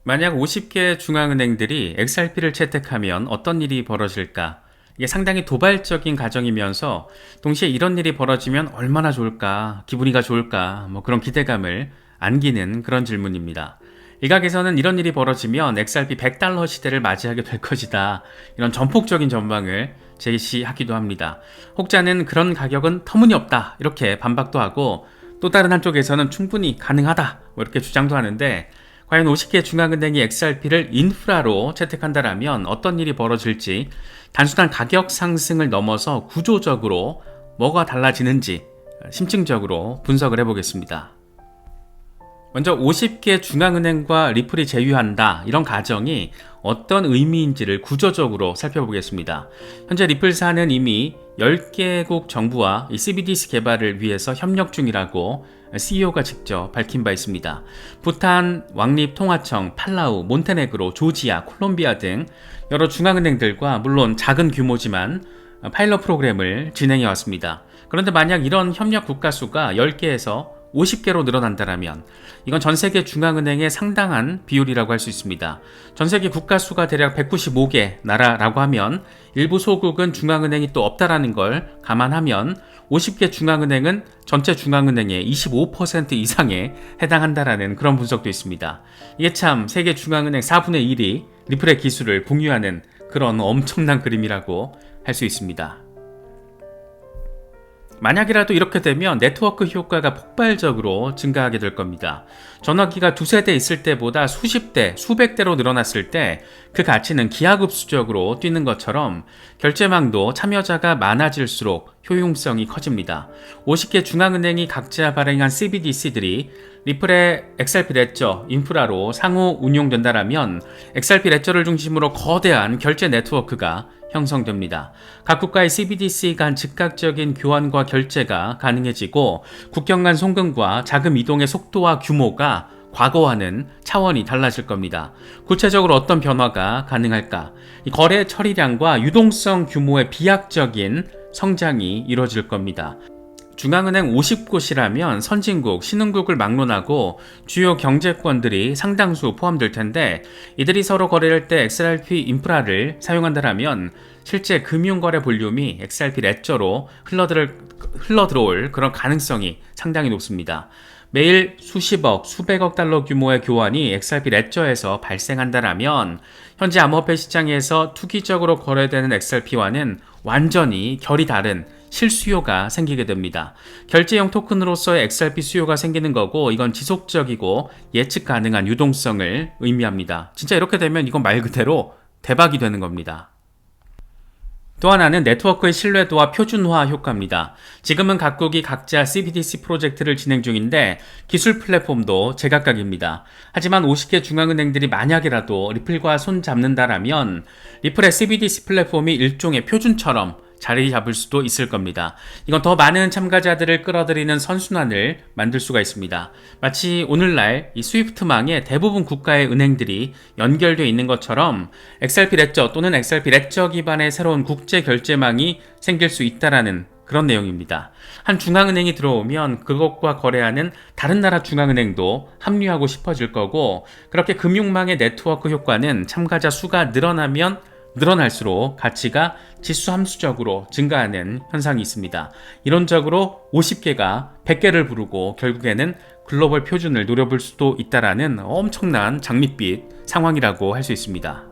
만약 50개 중앙은행들이 XRP를 채택하면 어떤 일이 벌어질까? 이게 상당히 도발적인 가정이면서 동시에 이런 일이 벌어지면 얼마나 좋을까, 기분이가 좋을까, 그런 기대감을 안기는 그런 질문입니다. 일각에서는 이런 일이 벌어지면 XRP 100달러 시대를 맞이하게 될 것이다. 이런 전폭적인 전망을 제시하기도 합니다. 혹자는 그런 가격은 터무니없다. 이렇게 반박도 하고 또 다른 한쪽에서는 충분히 가능하다. 이렇게 주장도 하는데 과연 50개 중앙은행이 XRP를 인프라로 채택한다라면 어떤 일이 벌어질지 단순한 가격 상승을 넘어서 구조적으로 뭐가 달라지는지 심층적으로 분석을 해보겠습니다. 먼저 50개 중앙은행과 리플이 제휴한다 이런 가정이 어떤 의미인지를 구조적으로 살펴보겠습니다. 현재 리플사는 이미 10개국 정부와 이 CBDC 개발을 위해서 협력 중이라고 CEO가 직접 밝힌 바 있습니다. 부탄, 왕립통화청, 팔라우, 몬테네그로, 조지아, 콜롬비아 등 여러 중앙은행들과 물론 작은 규모지만 파일럿 프로그램을 진행해 왔습니다. 그런데 만약 이런 협력 국가 수가 10개에서 50개로 늘어난다면 이건 전세계 중앙은행의 상당한 비율이라고 할 수 있습니다. 전세계 국가 수가 대략 195개 나라라고 하면 일부 소국은 중앙은행이 또 없다라는 걸 감안하면 50개 중앙은행은 전체 중앙은행의 25% 이상에 해당한다라는 그런 분석도 있습니다. 이게 참 세계 중앙은행 4분의 1이 리플의 기술을 공유하는 그런 엄청난 그림이라고 할 수 있습니다. 만약이라도 이렇게 되면 네트워크 효과가 폭발적으로 증가하게 될 겁니다. 전화기가 두세 대 있을 때보다 수십 대, 수백 대로 늘어났을 때 그 가치는 기하급수적으로 뛰는 것처럼 결제망도 참여자가 많아질수록 효용성이 커집니다. 50개 중앙은행이 각자 발행한 CBDC들이 리플의 XRP 레저 인프라로 상호 운용된다라면 XRP 레저를 중심으로 거대한 결제 네트워크가 형성됩니다. 각 국가의 CBDC 간 즉각적인 교환과 결제가 가능해지고 국경 간 송금과 자금 이동의 속도와 규모가 과거와는 차원이 달라질 겁니다. 구체적으로 어떤 변화가 가능할까? 이 거래 처리량과 유동성 규모의 비약적인 성장이 이루어질 겁니다. 중앙은행 50곳이라면 선진국, 신흥국을 막론하고 주요 경제권들이 상당수 포함될 텐데 이들이 서로 거래할 때 XRP 인프라를 사용한다면 실제 금융거래 볼륨이 XRP 레저로 흘러들어올 그런 가능성이 상당히 높습니다. 매일 수십억, 수백억 달러 규모의 교환이 XRP 레저에서 발생한다면 현재 암호화폐 시장에서 투기적으로 거래되는 XRP와는 완전히 결이 다른 실수요가 생기게 됩니다. 결제형 토큰으로서의 XRP 수요가 생기는 거고 이건 지속적이고 예측 가능한 유동성을 의미합니다. 진짜 이렇게 되면 이건 말 그대로 대박이 되는 겁니다. 또 하나는 네트워크의 신뢰도와 표준화 효과입니다. 지금은 각국이 각자 CBDC 프로젝트를 진행 중인데 기술 플랫폼도 제각각입니다. 하지만 50개 중앙은행들이 만약이라도 리플과 손 잡는다라면 리플의 CBDC 플랫폼이 일종의 표준처럼 자리 잡을 수도 있을 겁니다. 이건 더 많은 참가자들을 끌어들이는 선순환을 만들 수가 있습니다. 마치 오늘날 이 스위프트망에 대부분 국가의 은행들이 연결되어 있는 것처럼 XRP 레저 또는 XRP 레저 기반의 새로운 국제 결제망이 생길 수 있다라는 그런 내용입니다. 한 중앙은행이 들어오면 그것과 거래하는 다른 나라 중앙은행도 합류하고 싶어질 거고 그렇게 금융망의 네트워크 효과는 참가자 수가 늘어나면 늘어날수록 가치가 지수함수적으로 증가하는 현상이 있습니다. 이론적으로 50개가 100개를 부르고 결국에는 글로벌 표준을 노려볼 수도 있다라는 엄청난 장밋빛 상황이라고 할 수 있습니다.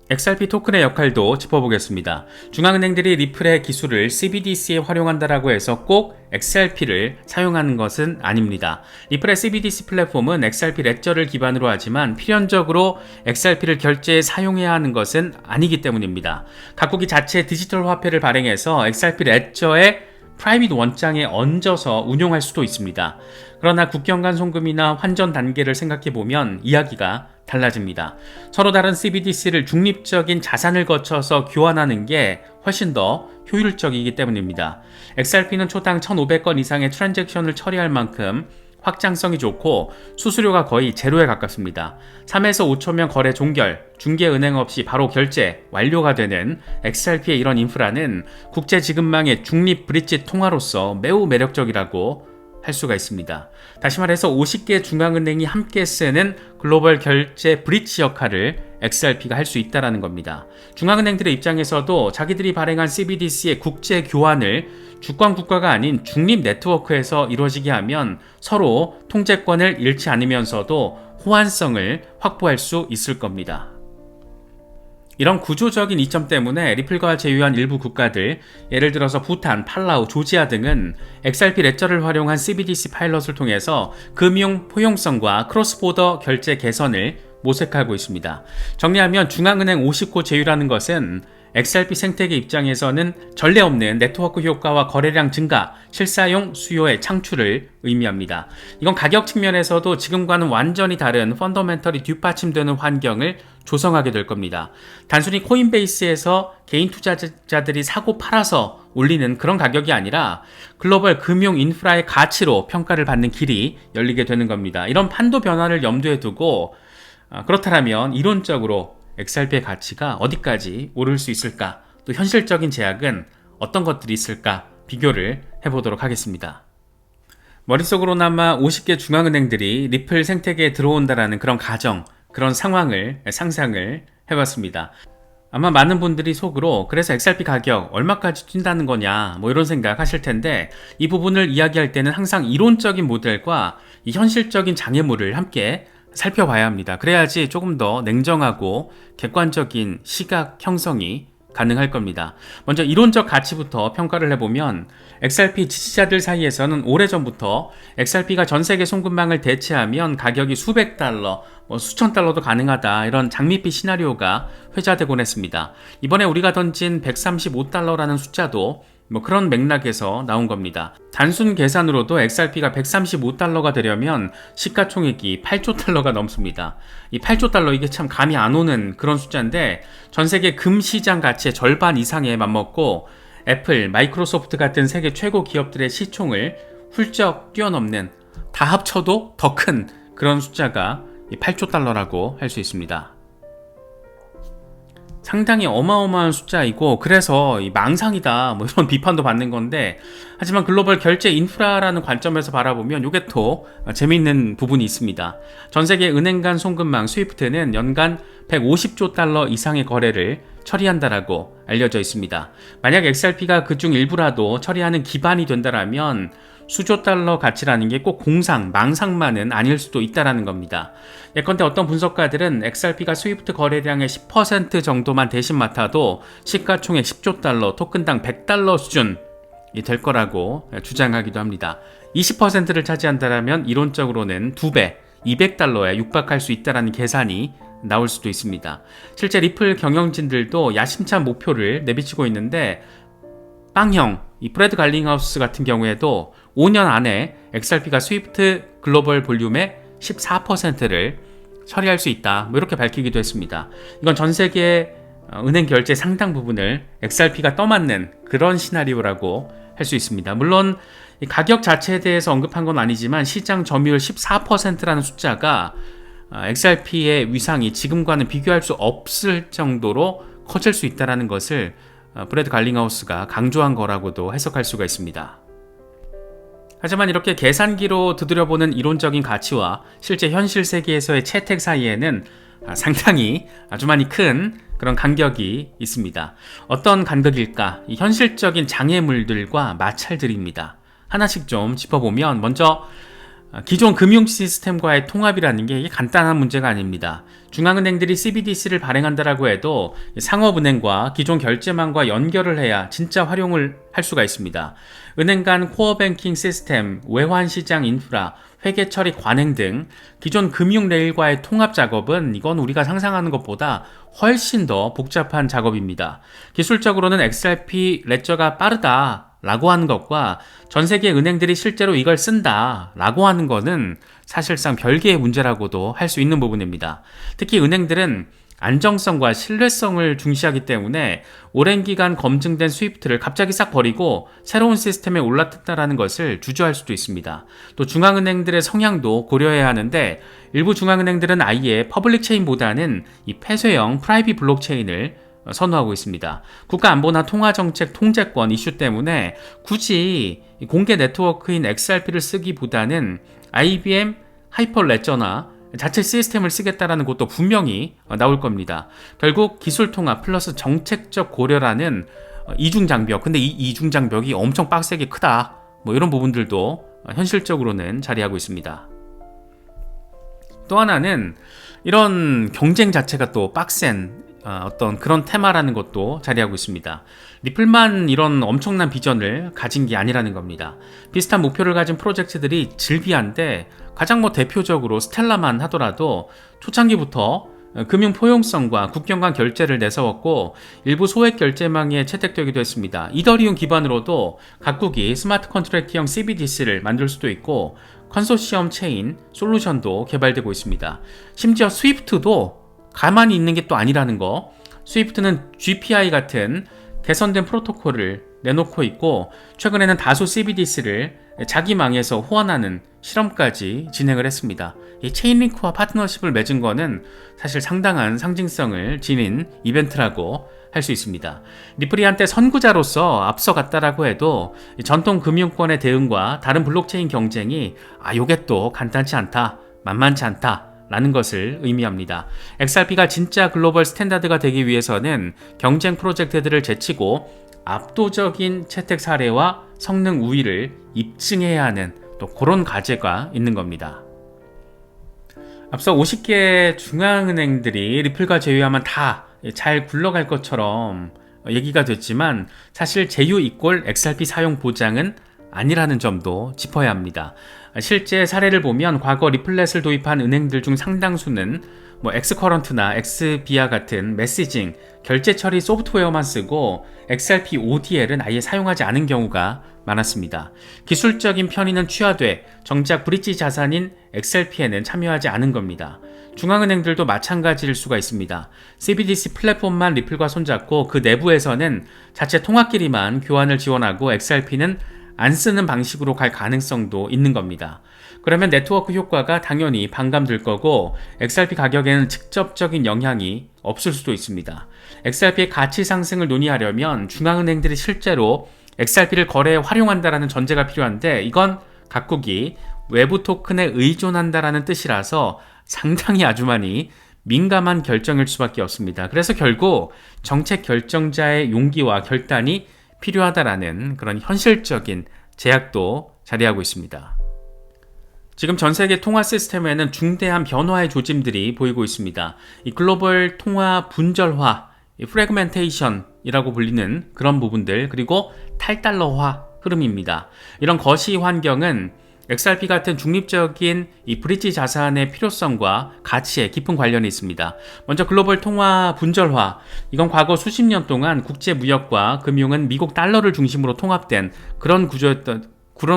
XRP 토큰의 역할도 짚어보겠습니다. 중앙은행들이 리플의 기술을 CBDC에 활용한다라고 해서 꼭 XRP를 사용하는 것은 아닙니다. 리플의 CBDC 플랫폼은 XRP 레저를 기반으로 하지만 필연적으로 XRP를 결제에 사용해야 하는 것은 아니기 때문입니다. 각국이 자체 디지털 화폐를 발행해서 XRP 레저의 프라이빗 원장에 얹어서 운용할 수도 있습니다. 그러나 국경 간 송금이나 환전 단계를 생각해보면 이야기가 달라집니다. 서로 다른 CBDC를 중립적인 자산을 거쳐서 교환하는 게 훨씬 더 효율적이기 때문입니다. XRP는 초당 1,500건 이상의 트랜잭션을 처리할 만큼 확장성이 좋고 수수료가 거의 제로에 가깝습니다. 3에서 5초면 거래 종결, 중개은행 없이 바로 결제 완료가 되는 XRP의 이런 인프라는 국제 지급망의 중립 브릿지 통화로서 매우 매력적이라고 할 할 수가 있습니다. 다시 말해서 50개 중앙은행이 함께 쓰는 글로벌 결제 브릿지 역할을 XRP가 할 수 있다는 겁니다. 중앙은행들의 입장에서도 자기들이 발행한 CBDC의 국제 교환을 주권 국가가 아닌 중립 네트워크에서 이루어지게 하면 서로 통제권을 잃지 않으면서도 호환성을 확보할 수 있을 겁니다. 이런 구조적인 이점 때문에 리플과 제휴한 일부 국가들, 예를 들어서 부탄, 팔라우, 조지아 등은 XRP 레저를 활용한 CBDC 파일럿을 통해서 금융 포용성과 크로스보더 결제 개선을 모색하고 있습니다. 정리하면 중앙은행 50코 제휴라는 것은 XRP 생태계 입장에서는 전례 없는 네트워크 효과와 거래량 증가, 실사용 수요의 창출을 의미합니다. 이건 가격 측면에서도 지금과는 완전히 다른 펀더멘털이 뒷받침되는 환경을 조성하게 될 겁니다. 단순히 코인베이스에서 개인 투자자들이 사고 팔아서 올리는 그런 가격이 아니라 글로벌 금융 인프라의 가치로 평가를 받는 길이 열리게 되는 겁니다. 이런 판도 변화를 염두에 두고 그렇다면 이론적으로 XRP의 가치가 어디까지 오를 수 있을까? 또 현실적인 제약은 어떤 것들이 있을까? 비교를 해보도록 하겠습니다. 머릿속으로나마 50개 중앙은행들이 리플 생태계에 들어온다라는 그런 가정, 그런 상황을 상상을 해봤습니다. 아마 많은 분들이 속으로 그래서 XRP 가격 얼마까지 뛴다는 거냐 이런 생각 하실 텐데, 이 부분을 이야기할 때는 항상 이론적인 모델과 이 현실적인 장애물을 함께 살펴봐야 합니다. 그래야지 조금 더 냉정하고 객관적인 시각 형성이 가능할 겁니다. 먼저 이론적 가치부터 평가를 해보면 XRP 지지자들 사이에서는 오래전부터 XRP가 전 세계 송금망을 대체하면 가격이 수백 달러, 수천 달러도 가능하다, 이런 장밋빛 시나리오가 회자되곤 했습니다. 이번에 우리가 던진 135달러라는 숫자도 그런 맥락에서 나온 겁니다. 단순 계산으로도 XRP가 135달러가 되려면 시가총액이 8조 달러가 넘습니다. 이 8조 달러, 이게 참 감이 안 오는 그런 숫자인데 전 세계 금 시장 가치의 절반 이상에 맞먹고 애플, 마이크로소프트 같은 세계 최고 기업들의 시총을 훌쩍 뛰어넘는, 다 합쳐도 더 큰 그런 숫자가 8조 달러라고 할 수 있습니다. 상당히 어마어마한 숫자이고, 그래서 망상이다 이런 비판도 받는 건데, 하지만 글로벌 결제 인프라라는 관점에서 바라보면 이게 또 재미있는 부분이 있습니다. 전 세계 은행 간 송금망 스위프트는 연간 150조 달러 이상의 거래를 처리한다라고 알려져 있습니다. 만약 XRP가 그중 일부라도 처리하는 기반이 된다라면 수조 달러 가치라는 게 꼭 공상, 망상만은 아닐 수도 있다라는 겁니다. 예컨대 어떤 분석가들은 XRP가 스위프트 거래량의 10% 정도만 대신 맡아도 시가총액 10조 달러, 토큰당 100달러 수준이 될 거라고 주장하기도 합니다. 20%를 차지한다면 이론적으로는 2배, 200달러에 육박할 수 있다는 계산이 나올 수도 있습니다. 실제 리플 경영진들도 야심찬 목표를 내비치고 있는데, 빵형, 이 브래드 갈링하우스 같은 경우에도 5년 안에 XRP가 스위프트 글로벌 볼륨의 14%를 처리할 수 있다, 이렇게 밝히기도 했습니다. 이건 전 세계 은행 결제 상당 부분을 XRP가 떠맡는 그런 시나리오라고 할 수 있습니다. 물론 가격 자체에 대해서 언급한 건 아니지만 시장 점유율 14%라는 숫자가 XRP의 위상이 지금과는 비교할 수 없을 정도로 커질 수 있다는 것을 브래드 갈링하우스가 강조한 거라고도 해석할 수가 있습니다. 하지만 이렇게 계산기로 두드려보는 이론적인 가치와 실제 현실 세계에서의 채택 사이에는 상당히 아주 많이 큰 그런 간격이 있습니다. 어떤 간격일까? 이 현실적인 장애물들과 마찰들입니다. 하나씩 좀 짚어보면, 먼저 기존 금융 시스템과의 통합이라는 게 이게 간단한 문제가 아닙니다. 중앙은행들이 CBDC를 발행한다라고 해도 상업은행과 기존 결제망과 연결을 해야 진짜 활용을 할 수가 있습니다. 은행 간 코어 뱅킹 시스템, 외환시장 인프라, 회계 처리 관행 등 기존 금융 레일과의 통합 작업은 이건 우리가 상상하는 것보다 훨씬 더 복잡한 작업입니다. 기술적으로는 XRP 레저가 빠르다라고 하는 것과 전 세계 은행들이 실제로 이걸 쓴다라고 하는 것은 사실상 별개의 문제라고도 할 수 있는 부분입니다. 특히 은행들은 안정성과 신뢰성을 중시하기 때문에 오랜 기간 검증된 스위프트를 갑자기 싹 버리고 새로운 시스템에 올라탔다는 것을 주저할 수도 있습니다. 또 중앙은행들의 성향도 고려해야 하는데, 일부 중앙은행들은 아예 퍼블릭 체인보다는 이 폐쇄형 프라이빗 블록체인을 선호하고 있습니다. 국가안보나 통화정책 통제권 이슈 때문에 굳이 공개 네트워크인 XRP를 쓰기보다는 IBM 하이퍼레저나 자체 시스템을 쓰겠다라는 것도 분명히 나올 겁니다. 결국 기술 통합 플러스 정책적 고려라는 이중장벽, 근데 이 이중장벽이 엄청 빡세게 크다, 이런 부분들도 현실적으로는 자리하고 있습니다. 또 하나는 이런 경쟁 자체가 또 빡센 어떤 그런 테마라는 것도 자리하고 있습니다. 리플만 이런 엄청난 비전을 가진 게 아니라는 겁니다. 비슷한 목표를 가진 프로젝트들이 즐비한데 가장 대표적으로 스텔라만 하더라도 초창기부터 금융 포용성과 국경 간 결제를 내세웠고 일부 소액 결제망에 채택되기도 했습니다. 이더리움 기반으로도 각국이 스마트 컨트랙트형 CBDC를 만들 수도 있고 컨소시엄 체인 솔루션도 개발되고 있습니다. 심지어 스위프트도 가만히 있는 게 또 아니라는 거. 스위프트는 GPI 같은 개선된 프로토콜을 내놓고 있고 최근에는 다수 CBDC를 자기 망에서 호환하는 실험까지 진행을 했습니다. 이 체인링크와 파트너십을 맺은 거는 사실 상당한 상징성을 지닌 이벤트라고 할 수 있습니다. 리플이 한때 선구자로서 앞서갔다라고 해도 전통 금융권의 대응과 다른 블록체인 경쟁이 요게 또 간단치 않다, 만만치 않다 라는 것을 의미합니다. XRP가 진짜 글로벌 스탠다드가 되기 위해서는 경쟁 프로젝트들을 제치고 압도적인 채택 사례와 성능 우위를 입증해야 하는 또 그런 과제가 있는 겁니다. 앞서 50개 중앙은행들이 리플과 제휴하면 다 잘 굴러갈 것처럼 얘기가 됐지만 사실 제휴 이꼴 XRP 사용 보장은 아니라는 점도 짚어야 합니다. 실제 사례를 보면 과거 리플렛을 도입한 은행들 중 상당수는 엑스커런트나 엑스비아 같은 메시징, 결제 처리 소프트웨어만 쓰고 XRP ODL은 아예 사용하지 않은 경우가 많았습니다. 기술적인 편의는 취하돼 정작 브릿지 자산인 XRP에는 참여하지 않은 겁니다. 중앙은행들도 마찬가지일 수가 있습니다. CBDC 플랫폼만 리플과 손잡고 그 내부에서는 자체 통화끼리만 교환을 지원하고 XRP는 안 쓰는 방식으로 갈 가능성도 있는 겁니다. 그러면 네트워크 효과가 당연히 반감될 거고 XRP 가격에는 직접적인 영향이 없을 수도 있습니다. XRP의 가치 상승을 논의하려면 중앙은행들이 실제로 XRP를 거래에 활용한다라는 전제가 필요한데 이건 각국이 외부 토큰에 의존한다라는 뜻이라서 상당히 아주 많이 민감한 결정일 수밖에 없습니다. 그래서 결국 정책 결정자의 용기와 결단이 필요하다라는 그런 현실적인 제약도 자리하고 있습니다. 지금 전 세계 통화 시스템에는 중대한 변화의 조짐들이 보이고 있습니다. 이 글로벌 통화 분절화, 프래그멘테이션이라고 불리는 그런 부분들, 그리고 탈달러화 흐름입니다. 이런 거시 환경은 XRP 같은 중립적인 이 브릿지 자산의 필요성과 가치에 깊은 관련이 있습니다. 먼저 글로벌 통화 분절화, 이건 과거 수십 년 동안 국제 무역과 금융은 미국 달러를 중심으로 통합된 그런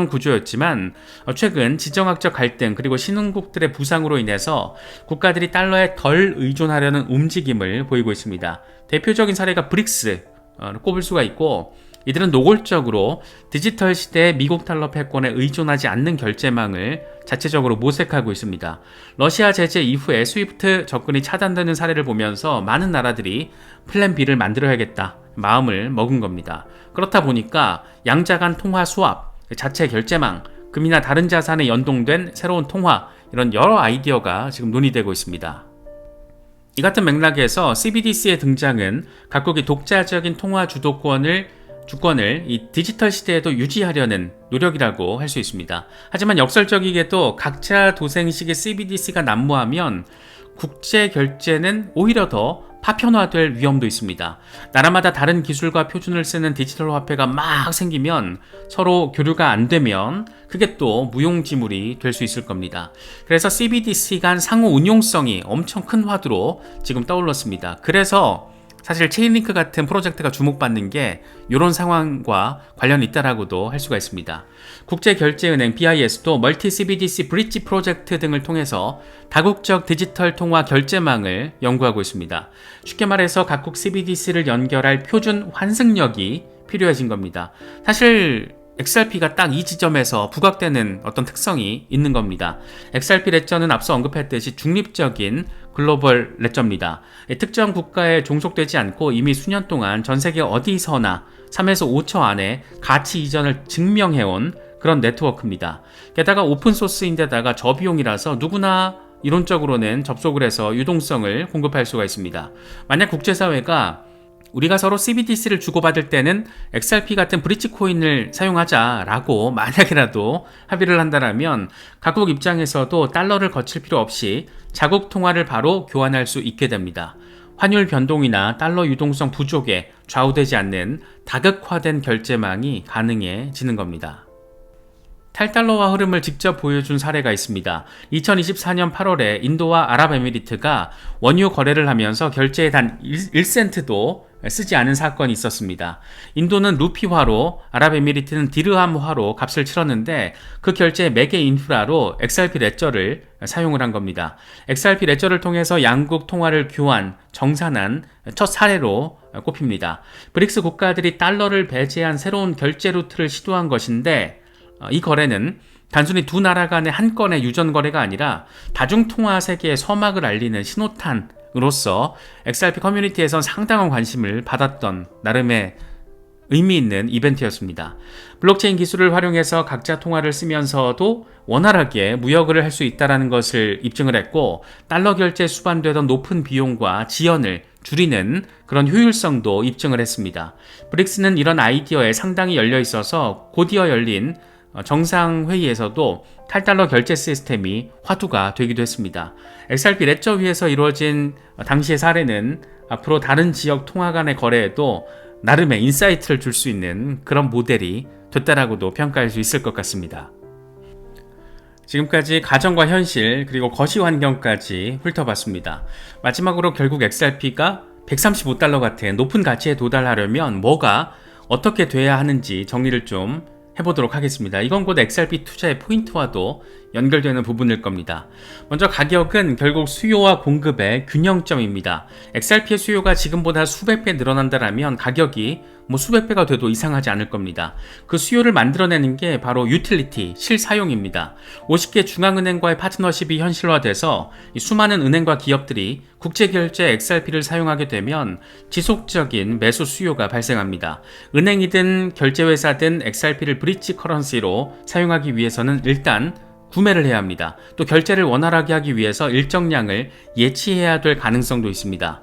구조였지만 최근 지정학적 갈등 그리고 신흥국들의 부상으로 인해서 국가들이 달러에 덜 의존하려는 움직임을 보이고 있습니다. 대표적인 사례가 브릭스 꼽을 수가 있고 이들은 노골적으로 디지털 시대의 미국 달러 패권에 의존하지 않는 결제망을 자체적으로 모색하고 있습니다. 러시아 제재 이후에 스위프트 접근이 차단되는 사례를 보면서 많은 나라들이 플랜 B를 만들어야겠다 마음을 먹은 겁니다. 그렇다 보니까 양자 간 통화 수합, 자체 결제망, 금이나 다른 자산에 연동된 새로운 통화, 이런 여러 아이디어가 지금 논의되고 있습니다. 이 같은 맥락에서 CBDC의 등장은 각국이 독자적인 통화 주권을 이 디지털 시대에도 유지하려는 노력이라고 할 수 있습니다. 하지만 역설적이게도 각자 도생식의 CBDC가 난무하면 국제 결제는 오히려 더 파편화될 위험도 있습니다. 나라마다 다른 기술과 표준을 쓰는 디지털 화폐가 막 생기면 서로 교류가 안 되면 그게 또 무용지물이 될 수 있을 겁니다. 그래서 CBDC 간 상호 운용성이 엄청 큰 화두로 지금 떠올랐습니다. 그래서 사실 체인링크 같은 프로젝트가 주목받는 게 이런 상황과 관련이 있다라고도 할 수가 있습니다. 국제결제은행 BIS도 멀티 CBDC 브릿지 프로젝트 등을 통해서 다국적 디지털 통화 결제망을 연구하고 있습니다. 쉽게 말해서 각국 CBDC를 연결할 표준 환승력이 필요해진 겁니다. 사실 XRP가 딱 이 지점에서 부각되는 어떤 특성이 있는 겁니다. XRP 레저는 앞서 언급했듯이 중립적인 글로벌 레저입니다. 특정 국가에 종속되지 않고 이미 수년 동안 전 세계 어디서나 3에서 5초 안에 가치 이전을 증명해온 그런 네트워크입니다. 게다가 오픈소스인데다가 저비용이라서 누구나 이론적으로는 접속을 해서 유동성을 공급할 수가 있습니다. 만약 국제사회가 우리가 서로 CBDC를 주고받을 때는 XRP 같은 브릿지 코인을 사용하자라고 만약이라도 합의를 한다면 각국 입장에서도 달러를 거칠 필요 없이 자국 통화를 바로 교환할 수 있게 됩니다. 환율 변동이나 달러 유동성 부족에 좌우되지 않는 다극화된 결제망이 가능해지는 겁니다. 탈달러화 흐름을 직접 보여준 사례가 있습니다. 2024년 8월에 인도와 아랍에미리트가 원유 거래를 하면서 결제에 단 1센트도 쓰지 않은 사건이 있었습니다. 인도는 루피화로, 아랍에미리트는 디르함화로 값을 치렀는데 그 결제의 매개 인프라로 XRP 레저를 사용을 한 겁니다. XRP 레저를 통해서 양국 통화를 교환, 정산한 첫 사례로 꼽힙니다. 브릭스 국가들이 달러를 배제한 새로운 결제 루트를 시도한 것인데 이 거래는 단순히 두 나라 간의 한 건의 유전 거래가 아니라 다중통화 세계의 서막을 알리는 신호탄으로서 XRP 커뮤니티에선 상당한 관심을 받았던 나름의 의미 있는 이벤트였습니다. 블록체인 기술을 활용해서 각자 통화를 쓰면서도 원활하게 무역을 할 수 있다는 것을 입증을 했고 달러 결제에 수반되던 높은 비용과 지연을 줄이는 그런 효율성도 입증을 했습니다. 브릭스는 이런 아이디어에 상당히 열려 있어서 곧이어 열린 정상회의에서도 탈달러 결제 시스템이 화두가 되기도 했습니다. XRP 레저 위에서 이루어진 당시의 사례는 앞으로 다른 지역 통화 간의 거래에도 나름의 인사이트를 줄 수 있는 그런 모델이 됐다라고도 평가할 수 있을 것 같습니다. 지금까지 가정과 현실 그리고 거시 환경까지 훑어봤습니다. 마지막으로 결국 XRP가 135달러 같은 높은 가치에 도달하려면 뭐가 어떻게 돼야 하는지 정리를 좀 해보도록 하겠습니다. 이건 곧 XRP 투자의 포인트와도 연결되는 부분일 겁니다. 먼저 가격은 결국 수요와 공급의 균형점입니다. XRP의 수요가 지금보다 수백 배 늘어난다면 가격이 수백 배가 돼도 이상하지 않을 겁니다. 그 수요를 만들어내는 게 바로 유틸리티, 실사용입니다. 50개 중앙은행과의 파트너십이 현실화돼서 수많은 은행과 기업들이 국제결제 XRP를 사용하게 되면 지속적인 매수 수요가 발생합니다. 은행이든 결제회사든 XRP를 브릿지 커런시로 사용하기 위해서는 일단 구매를 해야 합니다. 또 결제를 원활하게 하기 위해서 일정량을 예치해야 될 가능성도 있습니다.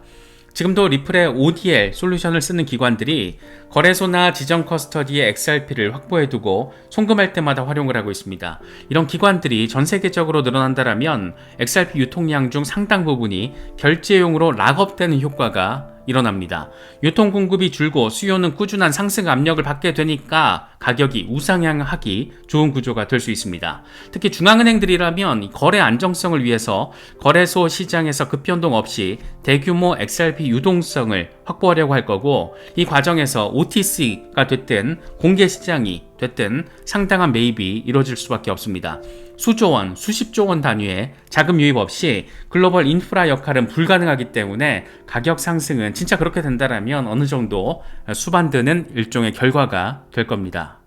지금도 리플의 ODL 솔루션을 쓰는 기관들이 거래소나 지정 커스터디의 XRP를 확보해두고 송금할 때마다 활용을 하고 있습니다. 이런 기관들이 전 세계적으로 늘어난다면 XRP 유통량 중 상당 부분이 결제용으로 락업되는 효과가 일어납니다. 유통 공급이 줄고 수요는 꾸준한 상승 압력을 받게 되니까 가격이 우상향하기 좋은 구조가 될 수 있습니다. 특히 중앙은행들이라면 거래 안정성을 위해서 거래소 시장에서 급변동 없이 대규모 XRP 유동성을 확보하려고 할 거고 이 과정에서 OTC가 됐든 공개 시장이 됐든 상당한 매입이 이루어질 수밖에 없습니다. 수조 원, 수십조 원 단위의 자금 유입 없이 글로벌 인프라 역할은 불가능하기 때문에 가격 상승은 진짜 그렇게 된다면 어느 정도 수반되는 일종의 결과가 될 겁니다.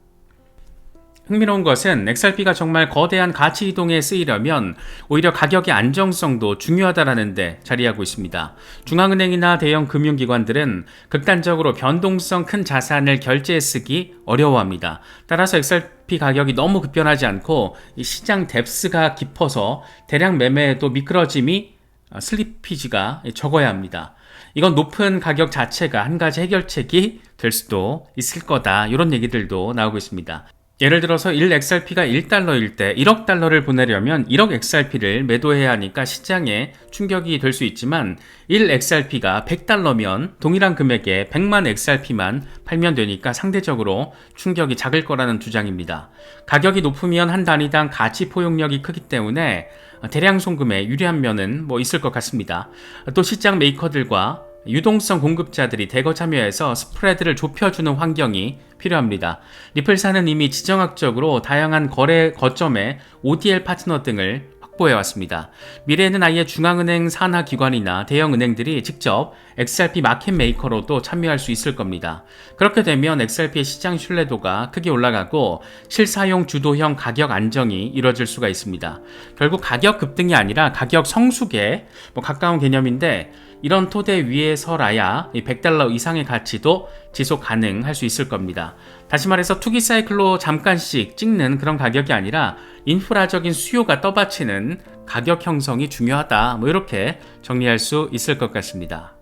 흥미로운 것은 XRP가 정말 거대한 가치 이동에 쓰이려면 오히려 가격의 안정성도 중요하다는 데 자리하고 있습니다. 중앙은행이나 대형 금융기관들은 극단적으로 변동성 큰 자산을 결제에 쓰기 어려워합니다. 따라서 XRP 가격이 너무 급변하지 않고 시장 뎁스가 깊어서 대량 매매에도 미끄러짐이 슬리피지가 적어야 합니다. 이건 높은 가격 자체가 한 가지 해결책이 될 수도 있을 거다 이런 얘기들도 나오고 있습니다. 예를 들어서 1XRP가 1달러일 때 1억 달러를 보내려면 1억 XRP를 매도해야 하니까 시장에 충격이 될 수 있지만 1XRP가 100달러면 동일한 금액에 100만 XRP만 팔면 되니까 상대적으로 충격이 작을 거라는 주장입니다. 가격이 높으면 한 단위당 가치 포용력이 크기 때문에 대량 송금에 유리한 면은 있을 것 같습니다. 또 시장 메이커들과 유동성 공급자들이 대거 참여해서 스프레드를 좁혀주는 환경이 필요합니다. 리플사는 이미 지정학적으로 다양한 거래 거점에 ODL 파트너 등을 확보해왔습니다. 미래에는 아예 중앙은행 산하기관이나 대형은행들이 직접 XRP 마켓 메이커로도 참여할 수 있을 겁니다. 그렇게 되면 XRP의 시장 신뢰도가 크게 올라가고 실사용 주도형 가격 안정이 이루어질 수가 있습니다. 결국 가격 급등이 아니라 가격 성숙에 가까운 개념인데, 이런 토대 위에 서라야 $100 이상의 가치도 지속 가능할 수 있을 겁니다. 다시 말해서 투기 사이클로 잠깐씩 찍는 그런 가격이 아니라 인프라적인 수요가 떠받치는 가격 형성이 중요하다, 이렇게 정리할 수 있을 것 같습니다.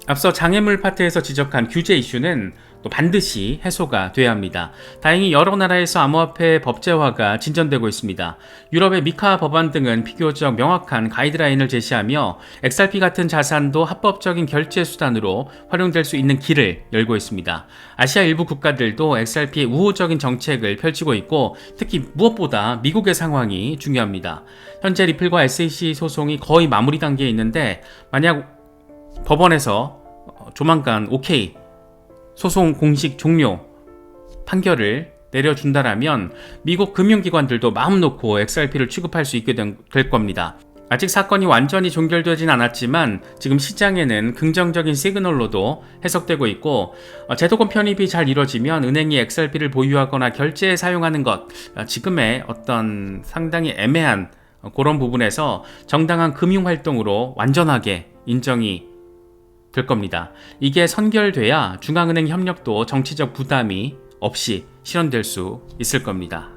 앞서 장애물 파트에서 지적한 규제 이슈는 또 반드시 해소가 돼야 합니다. 다행히 여러 나라에서 암호화폐 법제화가 진전되고 있습니다. 유럽의 미카 법안 등은 비교적 명확한 가이드라인을 제시하며 XRP 같은 자산도 합법적인 결제 수단으로 활용될 수 있는 길을 열고 있습니다. 아시아 일부 국가들도 XRP의 우호적인 정책을 펼치고 있고, 특히 무엇보다 미국의 상황이 중요합니다. 현재 리플과 SEC 소송이 거의 마무리 단계에 있는데, 만약 법원에서 조만간 오케이, 소송 공식 종료 판결을 내려준다라면 미국 금융기관들도 마음 놓고 XRP를 취급할 수 있게 될 겁니다. 아직 사건이 완전히 종결되진 않았지만 지금 시장에는 긍정적인 시그널로도 해석되고 있고, 제도권 편입이 잘 이뤄지면 은행이 XRP를 보유하거나 결제에 사용하는 것, 지금의 어떤 상당히 애매한 그런 부분에서 정당한 금융활동으로 완전하게 인정이 될 겁니다. 이게 선결돼야 중앙은행 협력도 정치적 부담이 없이 실현될 수 있을 겁니다.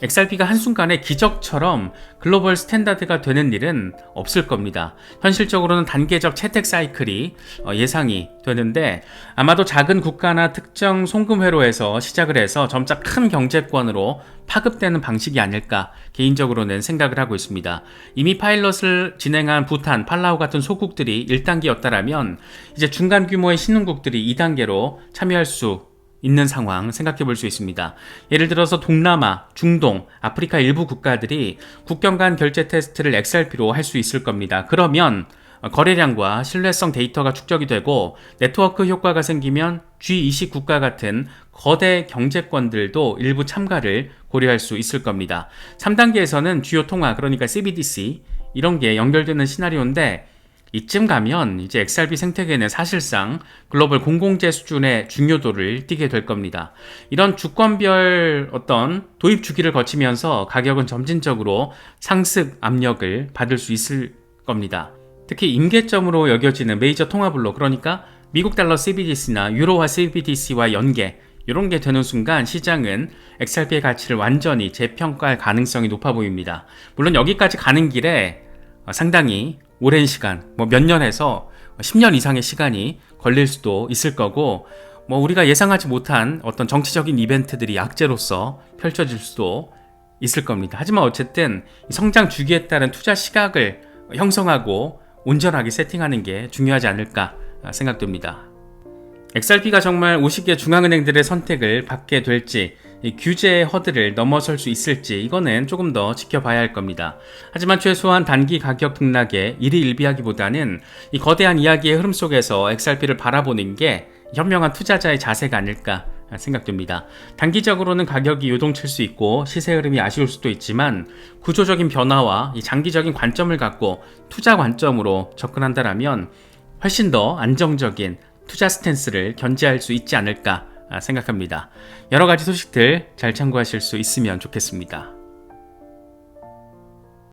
XRP가 한순간에 기적처럼 글로벌 스탠다드가 되는 일은 없을 겁니다. 현실적으로는 단계적 채택 사이클이 예상이 되는데, 아마도 작은 국가나 특정 송금회로에서 시작을 해서 점차 큰 경제권으로 파급되는 방식이 아닐까 개인적으로는 생각을 하고 있습니다. 이미 파일럿을 진행한 부탄, 팔라우 같은 소국들이 1단계였다라면 이제 중간 규모의 신흥국들이 2단계로 참여할 수 있는 상황 생각해 볼 수 있습니다. 예를 들어서 동남아, 중동, 아프리카 일부 국가들이 국경 간 결제 테스트를 XRP로 할 수 있을 겁니다. 그러면 거래량과 신뢰성 데이터가 축적이 되고 네트워크 효과가 생기면 G20 국가 같은 거대 경제권들도 일부 참가를 고려할 수 있을 겁니다. 3단계에서는 주요 통화, 그러니까 CBDC 이런 게 연결되는 시나리오인데, 이쯤 가면 이제 XRP 생태계는 사실상 글로벌 공공재 수준의 중요도를 띠게 될 겁니다. 이런 주권별 어떤 도입 주기를 거치면서 가격은 점진적으로 상승 압력을 받을 수 있을 겁니다. 특히 임계점으로 여겨지는 메이저 통화블록, 그러니까 미국 달러 CBDC나 유로화 CBDC와 연계, 이런 게 되는 순간 시장은 XRP의 가치를 완전히 재평가할 가능성이 높아 보입니다. 물론 여기까지 가는 길에 상당히 오랜 시간, 몇 년에서 10년 이상의 시간이 걸릴 수도 있을 거고, 우리가 예상하지 못한 어떤 정치적인 이벤트들이 약재로서 펼쳐질 수도 있을 겁니다. 하지만 어쨌든 성장 주기에 따른 투자 시각을 형성하고 온전하게 세팅하는 게 중요하지 않을까 생각됩니다. XRP가 정말 50개 중앙은행들의 선택을 받게 될지, 이 규제의 허들을 넘어설 수 있을지, 이거는 조금 더 지켜봐야 할 겁니다. 하지만 최소한 단기 가격 등락에 일희일비하기보다는 이 거대한 이야기의 흐름 속에서 XRP를 바라보는 게 현명한 투자자의 자세가 아닐까 생각됩니다. 단기적으로는 가격이 요동칠 수 있고 시세 흐름이 아쉬울 수도 있지만, 구조적인 변화와 이 장기적인 관점을 갖고 투자 관점으로 접근한다면 훨씬 더 안정적인 투자 스탠스를 견지할 수 있지 않을까 생각합니다. 여러 가지 소식들 잘 참고하실 수 있으면 좋겠습니다.